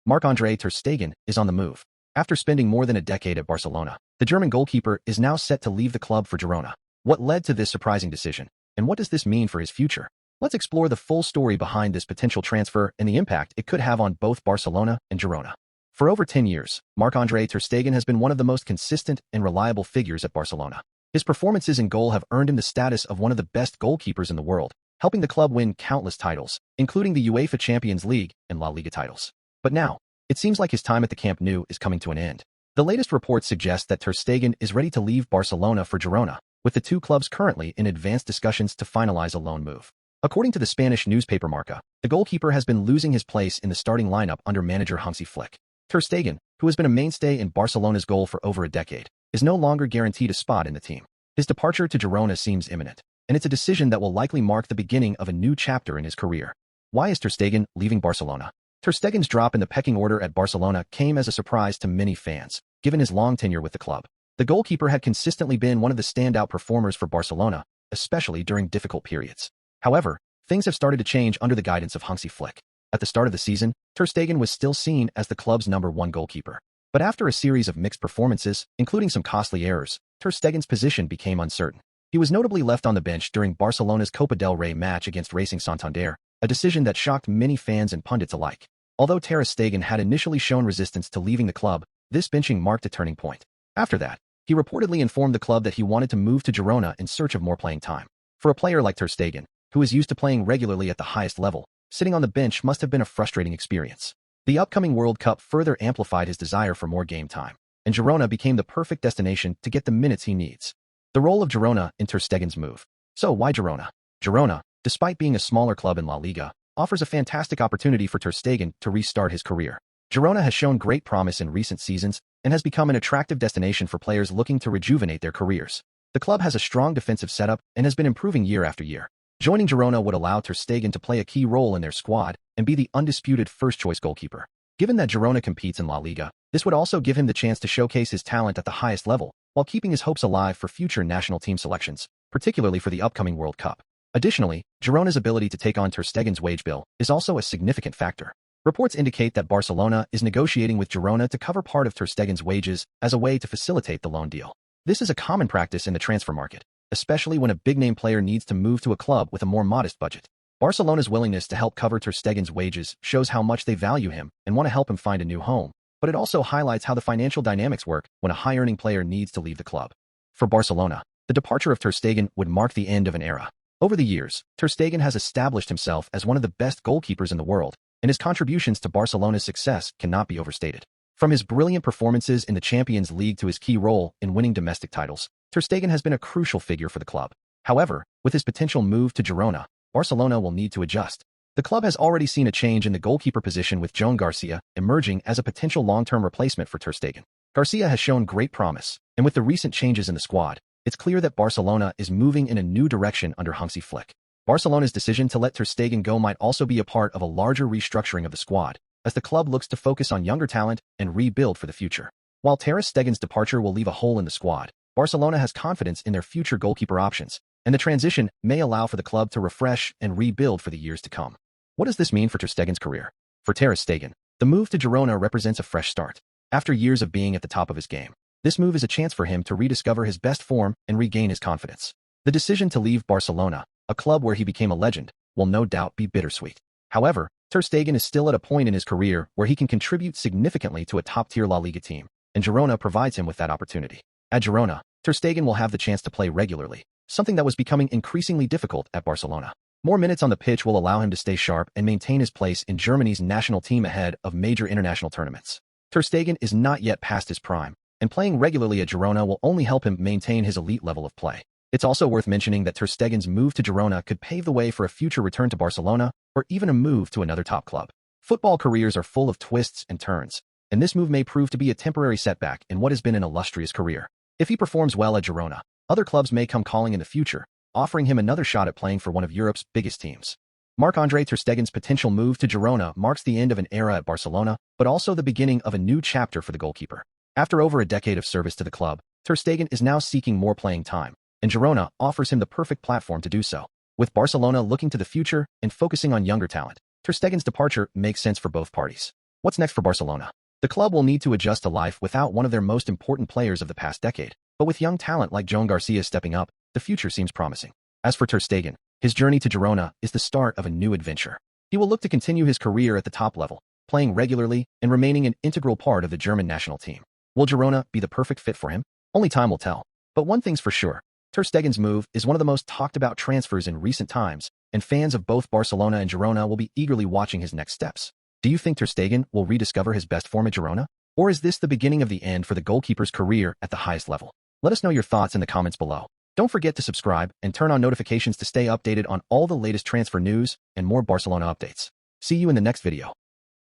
Marc-André Ter Stegen is on the move. After spending more than a decade at Barcelona, the German goalkeeper is now set to leave the club for Girona. What led to this surprising decision, and what does this mean for his future? Let's explore the full story behind this potential transfer and the impact it could have on both Barcelona and Girona. For over 10 years, Marc-André Ter Stegen has been one of the most consistent and reliable figures at Barcelona. His performances in goal have earned him the status of one of the best goalkeepers in the world, helping the club win countless titles, including the UEFA Champions League and La Liga titles. But now, it seems like his time at the Camp Nou is coming to an end. The latest reports suggest that Ter Stegen is ready to leave Barcelona for Girona, with the two clubs currently in advanced discussions to finalize a loan move. According to the Spanish newspaper Marca, the goalkeeper has been losing his place in the starting lineup under manager Hansi Flick. Ter Stegen, who has been a mainstay in Barcelona's goal for over a decade, is no longer guaranteed a spot in the team. His departure to Girona seems imminent, and it's a decision that will likely mark the beginning of a new chapter in his career. Why is Ter Stegen leaving Barcelona? Ter Stegen's drop in the pecking order at Barcelona came as a surprise to many fans, given his long tenure with the club. The goalkeeper had consistently been one of the standout performers for Barcelona, especially during difficult periods. However, things have started to change under the guidance of Hansi Flick. At the start of the season, Ter Stegen was still seen as the club's #1 goalkeeper. But after a series of mixed performances, including some costly errors, Ter Stegen's position became uncertain. He was notably left on the bench during Barcelona's Copa del Rey match against Racing Santander, a decision that shocked many fans and pundits alike. Although Ter Stegen had initially shown resistance to leaving the club, this benching marked a turning point. After that, he reportedly informed the club that he wanted to move to Girona in search of more playing time. For a player like Ter Stegen, who is used to playing regularly at the highest level, sitting on the bench must have been a frustrating experience. The upcoming World Cup further amplified his desire for more game time, and Girona became the perfect destination to get the minutes he needs. The role of Girona in Ter Stegen's move. So why Girona? Girona, despite being a smaller club in La Liga, offers a fantastic opportunity for Ter Stegen to restart his career. Girona has shown great promise in recent seasons and has become an attractive destination for players looking to rejuvenate their careers. The club has a strong defensive setup and has been improving year after year. Joining Girona would allow Ter Stegen to play a key role in their squad and be the undisputed first-choice goalkeeper. Given that Girona competes in La Liga, this would also give him the chance to showcase his talent at the highest level, while keeping his hopes alive for future national team selections, particularly for the upcoming World Cup. Additionally, Girona's ability to take on Ter Stegen's wage bill is also a significant factor. Reports indicate that Barcelona is negotiating with Girona to cover part of Ter Stegen's wages as a way to facilitate the loan deal. This is a common practice in the transfer market, especially when a big-name player needs to move to a club with a more modest budget. Barcelona's willingness to help cover Ter Stegen's wages shows how much they value him and want to help him find a new home, but it also highlights how the financial dynamics work when a high-earning player needs to leave the club. For Barcelona, the departure of Ter Stegen would mark the end of an era. Over the years, Ter Stegen has established himself as one of the best goalkeepers in the world, and his contributions to Barcelona's success cannot be overstated. From his brilliant performances in the Champions League to his key role in winning domestic titles, Ter Stegen has been a crucial figure for the club. However, with his potential move to Girona, Barcelona will need to adjust. The club has already seen a change in the goalkeeper position with Joan Garcia emerging as a potential long-term replacement for Ter Stegen. Garcia has shown great promise, and with the recent changes in the squad, it's clear that Barcelona is moving in a new direction under Hansi Flick. Barcelona's decision to let Ter Stegen go might also be a part of a larger restructuring of the squad, as the club looks to focus on younger talent and rebuild for the future. While Ter Stegen's departure will leave a hole in the squad, Barcelona has confidence in their future goalkeeper options, and the transition may allow for the club to refresh and rebuild for the years to come. What does this mean for Ter Stegen's career? For Ter Stegen, the move to Girona represents a fresh start. After years of being at the top of his game, this move is a chance for him to rediscover his best form and regain his confidence. The decision to leave Barcelona, a club where he became a legend, will no doubt be bittersweet. However, Ter Stegen is still at a point in his career where he can contribute significantly to a top-tier La Liga team, and Girona provides him with that opportunity. At Girona, Ter Stegen will have the chance to play regularly, something that was becoming increasingly difficult at Barcelona. More minutes on the pitch will allow him to stay sharp and maintain his place in Germany's national team ahead of major international tournaments. Ter Stegen is not yet past his prime, and playing regularly at Girona will only help him maintain his elite level of play. It's also worth mentioning that Ter Stegen's move to Girona could pave the way for a future return to Barcelona or even a move to another top club. Football careers are full of twists and turns, and this move may prove to be a temporary setback in what has been an illustrious career. If he performs well at Girona, other clubs may come calling in the future, offering him another shot at playing for one of Europe's biggest teams. Marc-André Ter Stegen's potential move to Girona marks the end of an era at Barcelona, but also the beginning of a new chapter for the goalkeeper. After over a decade of service to the club, Ter Stegen is now seeking more playing time, and Girona offers him the perfect platform to do so. With Barcelona looking to the future and focusing on younger talent, Ter Stegen's departure makes sense for both parties. What's next for Barcelona? The club will need to adjust to life without one of their most important players of the past decade. But with young talent like Joan Garcia stepping up, the future seems promising. As for Ter Stegen, his journey to Girona is the start of a new adventure. He will look to continue his career at the top level, playing regularly and remaining an integral part of the German national team. Will Girona be the perfect fit for him? Only time will tell. But one thing's for sure, Ter Stegen's move is one of the most talked about transfers in recent times, and fans of both Barcelona and Girona will be eagerly watching his next steps. Do you think Ter Stegen will rediscover his best form at Girona? Or is this the beginning of the end for the goalkeeper's career at the highest level? Let us know your thoughts in the comments below. Don't forget to subscribe and turn on notifications to stay updated on all the latest transfer news and more Barcelona updates. See you in the next video.